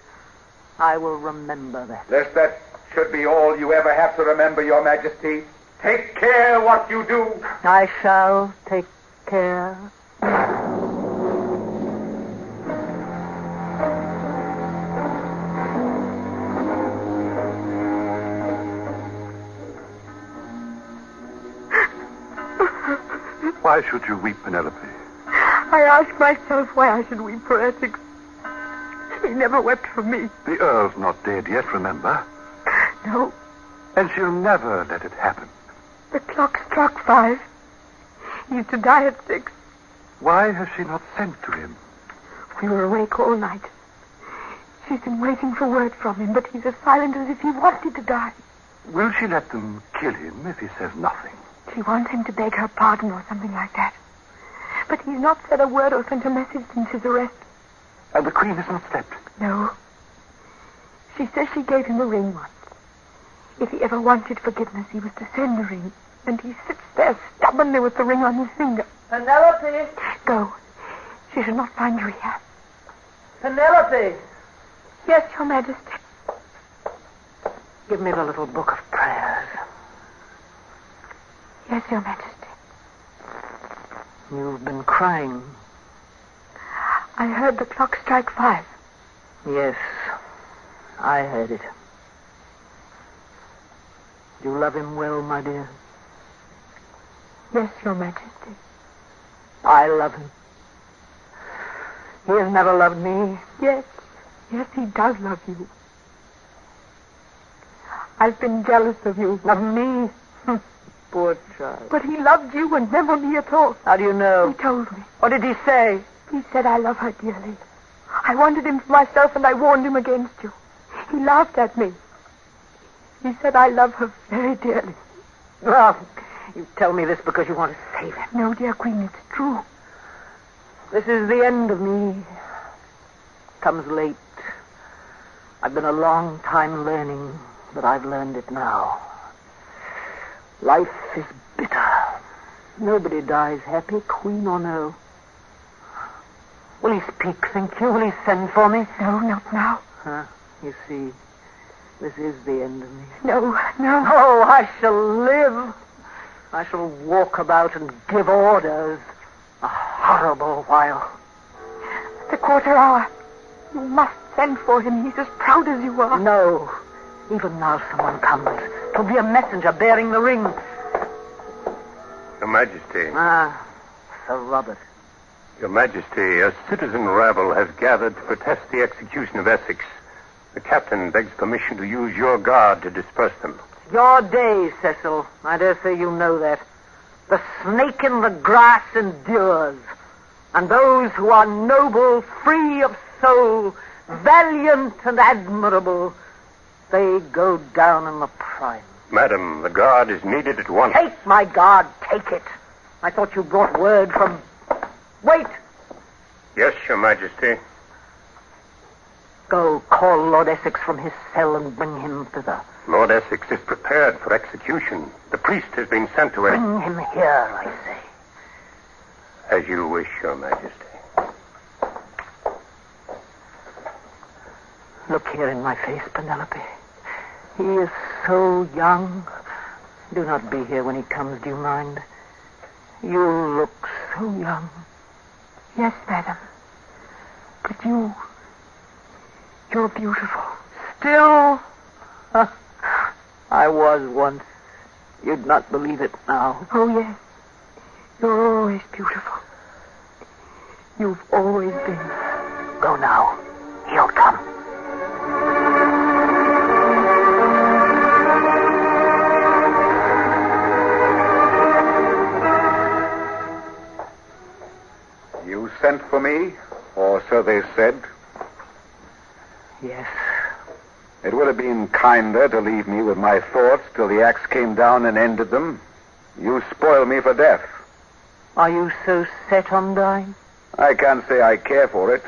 I will remember that. Lest that should be all you ever have to remember, Your Majesty. Take care what you do. I shall take care. Why should you weep, Penelope? I ask myself why I should weep for Essex. He never wept for me. The Earl's not dead yet, remember? No. And she'll never let it happen. The clock struck 5. He's to die at 6. Why has she not sent to him? We were awake all night. She's been waiting for word from him, but he's as silent as if he wanted to die. Will she let them kill him if he says nothing? She wants him to beg her pardon or something like that. But he's not said a word or sent a message since his arrest. And the Queen has not slept? No. She says she gave him a ring once. If he ever wanted forgiveness, he was to send the ring. And he sits there stubbornly with the ring on his finger. Penelope! Go. She should not find you here. Penelope! Yes, Your Majesty. Give me the little book of prayers. Yes, Your Majesty. You've been crying. I heard the clock strike 5. Yes, I heard it. You love him well, my dear? Yes, Your Majesty. I love him. He has never loved me. Yes, he does love you. I've been jealous of you. Of me? Poor child. But he loved you and never me at all. How do you know? He told me. What did he say? He said I love her dearly. I wanted him for myself and I warned him against you. He laughed at me. He said I love her very dearly. Well, you tell me this because you want to save him. No, dear Queen, it's true. This is the end of me. Comes late. I've been a long time learning, but I've learned it now. Life is bitter. Nobody dies happy, Queen or no. Will he speak, think you? Will he send for me? No, not now. You see, this is the end of me. No. Oh, I shall live. I shall walk about and give orders. A horrible while. The quarter hour. You must send for him. He's as proud as you are. No. Even now someone comes. It'll be a messenger bearing the ring. Your Majesty. Ah, Sir Robert. Your Majesty, a citizen rabble has gathered to protest the execution of Essex. The captain begs permission to use your guard to disperse them. Your day, Cecil. I dare say you know that. The snake in the grass endures. And those who are noble, free of soul, valiant and admirable, they go down in the prime. Madam, the guard is needed at once. Take my guard, take it. I thought you brought word from... Wait. Yes, Your Majesty. Go, call Lord Essex from his cell and bring him thither. Lord Essex is prepared for execution. The priest has been sent to him. Bring him here, I say. As you wish, Your Majesty. Look here in my face, Penelope. He is so young. Do not be here when he comes, do you mind? You look so young. Yes, madam. But you're beautiful. Still? I was once. You'd not believe it now. Oh, yes. You're always beautiful. You've always been. Go now. He'll come. You sent for me, or so they said. Yes. It would have been kinder to leave me with my thoughts till the axe came down and ended them. You spoil me for death. Are you so set on dying? I can't say I care for it.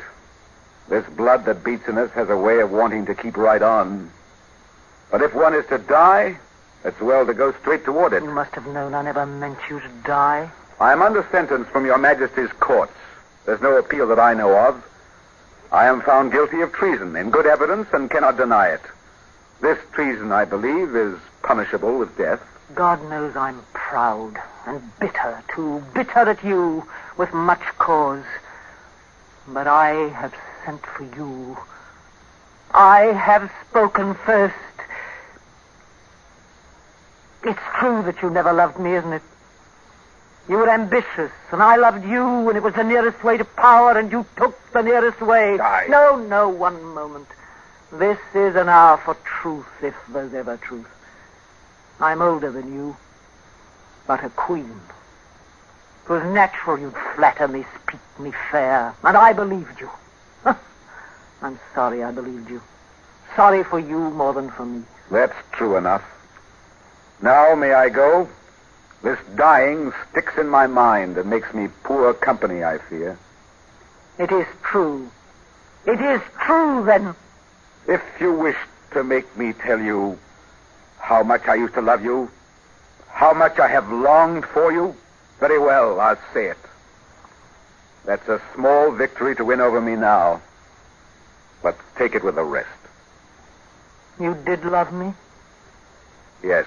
This blood that beats in us has a way of wanting to keep right on. But if one is to die, it's well to go straight toward it. You must have known I never meant you to die. I am under sentence from your Majesty's courts. There's no appeal that I know of. I am found guilty of treason in good evidence and cannot deny it. This treason, I believe, is punishable with death. God knows I'm proud and bitter, too. Bitter at you with much cause. But I have sent for you. I have spoken first. It's true that you never loved me, isn't it? You were ambitious, and I loved you, and it was the nearest way to power, and you took the nearest way. No, one moment. This is an hour for truth, if there's ever truth. I'm older than you, but a queen. It was natural you'd flatter me, speak me fair, and I believed you. I'm sorry I believed you. Sorry for you more than for me. That's true enough. Now may I go? This dying sticks in my mind and makes me poor company, I fear. It is true. It is true, then. If you wish to make me tell you how much I used to love you, how much I have longed for you, very well, I'll say it. That's a small victory to win over me now. But take it with the rest. You did love me? Yes.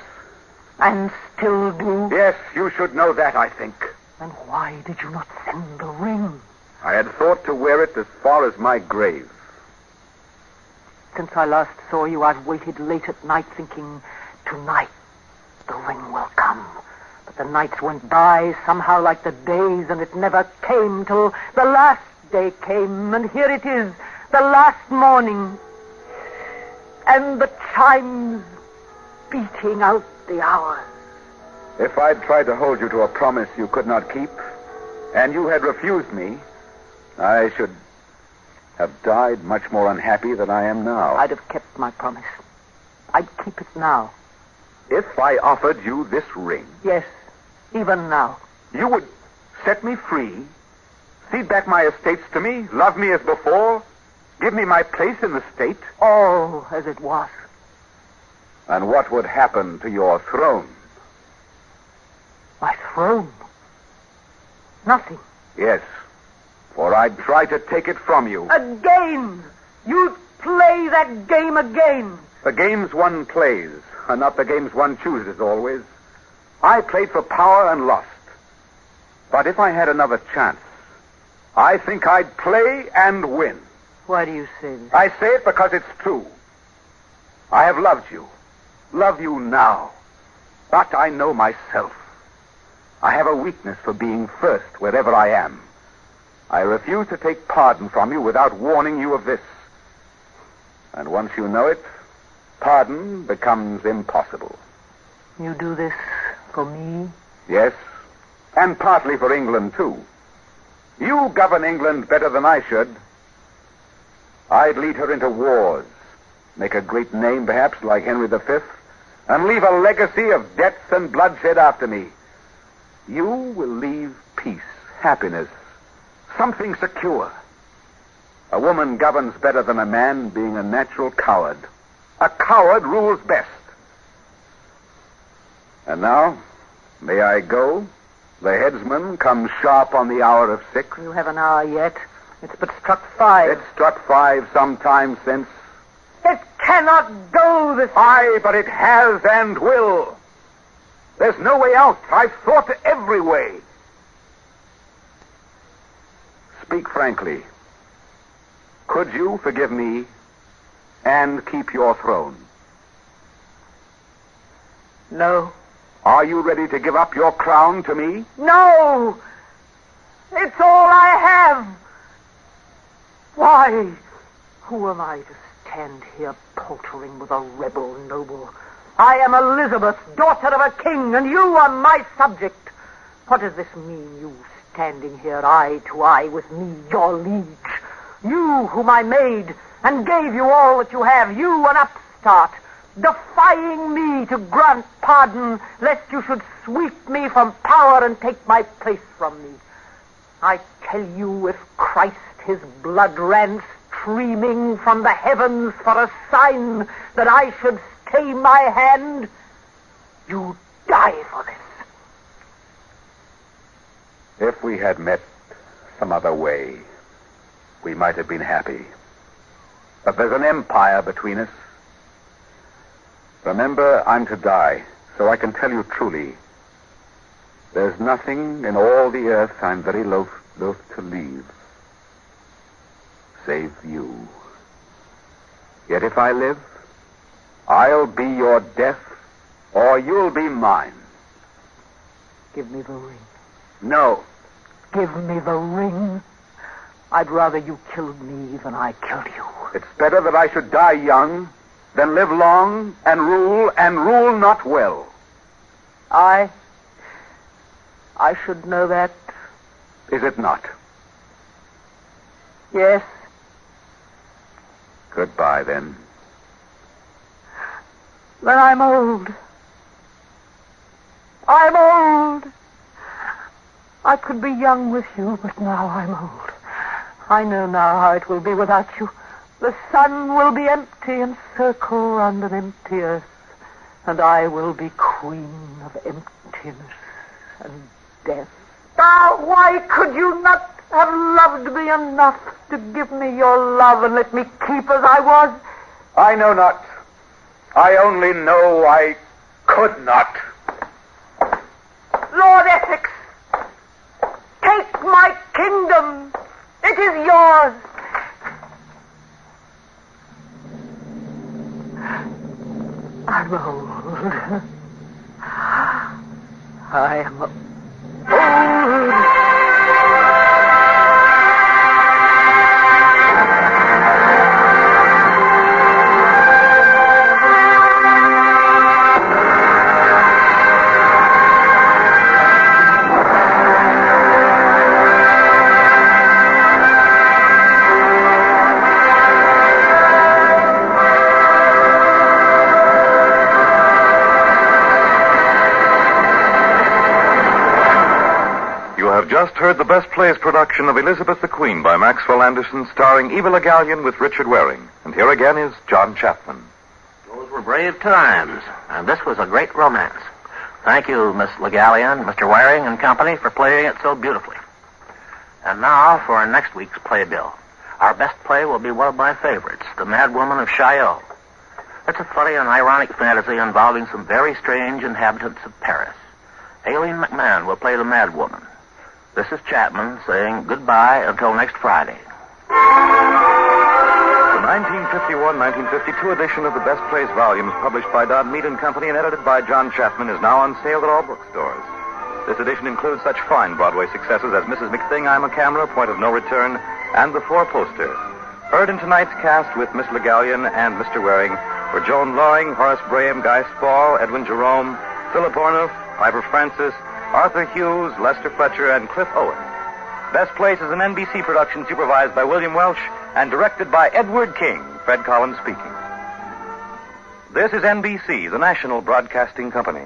And still do? Yes, you should know that, I think. Then why did you not send the ring? I had thought to wear it as far as my grave. Since I last saw you, I've waited late at night thinking, tonight the ring will come. But the nights went by somehow like the days, and it never came till the last day came. And here it is, the last morning. And the chimes beating out the hours. If I'd tried to hold you to a promise you could not keep, and you had refused me, I should have died much more unhappy than I am now. I'd have kept my promise. I'd keep it now. If I offered you this ring... Yes, even now. You would set me free, cede back my estates to me, love me as before, give me my place in the state? All as it was. And what would happen to your throne? My throne? Nothing. Yes, for I'd try to take it from you. Again! You'd play that game again. The games one plays are not the games one chooses always. I played for power and lost. But if I had another chance, I think I'd play and win. Why do you say this? I say it because it's true. I have loved you. Love you now. But I know myself. I have a weakness for being first wherever I am. I refuse to take pardon from you without warning you of this. And once you know it, pardon becomes impossible. You do this for me? Yes, and partly for England, too. You govern England better than I should. I'd lead her into wars, make a great name, perhaps, like Henry V, and leave a legacy of debts and bloodshed after me. You will leave peace, happiness, something secure. A woman governs better than a man, being a natural coward. A coward rules best. And now, may I go? The headsman comes sharp on the hour of 6. You have an hour yet. It's but struck 5. It struck 5 some time since. It cannot go this way. Aye, but it has and will. There's no way out. I've thought every way. Speak frankly. Could you forgive me and keep your throne? No. Are you ready to give up your crown to me? No! It's all I have. Why? Who am I to stand here paltering with a rebel noble? I am Elizabeth, daughter of a king, and you are my subject. What does this mean, you standing here eye to eye with me, your liege? You whom I made and gave you all that you have, you an upstart, defying me to grant pardon, lest you should sweep me from power and take my place from me. I tell you, if Christ his blood ran streaming from the heavens for a sign that I should stay my hand, you die for this. If we had met some other way, we might have been happy. But there's an empire between us. Remember, I'm to die, so I can tell you truly, there's nothing in all the earth I'm very loath to leave, save you. Yet if I live, I'll be your death, or you'll be mine. Give me the ring. No. Give me the ring. I'd rather you killed me than I killed you. It's better that I should die young than live long and rule not well. I should know that. Is it not? Yes. Goodbye, then. Then I'm old. I'm old. I could be young with you, but now I'm old. I know now how it will be without you. The sun will be empty and circle round an empty earth, and I will be queen of emptiness and death. Ah, why could you not have loved me enough to give me your love and let me keep as I was? I know not. I only know I could not. Lord Essex, take my kingdom. It is yours. I'm old. I am old. Just heard the Best Plays production of Elizabeth the Queen by Maxwell Anderson, starring Eva Le Gallienne with Richard Waring. And here again is John Chapman. Those were brave times, and this was a great romance. Thank you, Miss Le Gallienne, Mr. Waring and company, for playing it so beautifully. And now for our next week's playbill. Our best play will be one of my favorites, The Mad Woman of Chaillot. It's a funny and ironic fantasy involving some very strange inhabitants of Paris. Aileen McMahon will play the Mad Woman. This is Chapman saying goodbye until next Friday. The 1951-1952 edition of the Best Plays volumes, published by Dodd Mead and Company and edited by John Chapman, is now on sale at all bookstores. This edition includes such fine Broadway successes as Mrs. McThing, I'm a Camera, Point of No Return, and The Four Poster. Heard in tonight's cast with Miss Le Gallienne and Mr. Waring were Joan Loring, Horace Braham, Guy Spall, Edwin Jerome, Philip Ornoff, Piper Francis, Arthur Hughes, Lester Fletcher, and Cliff Owen. Best Place is an NBC production supervised by William Welch and directed by Edward King. Fred Collins speaking. This is NBC, the national broadcasting company.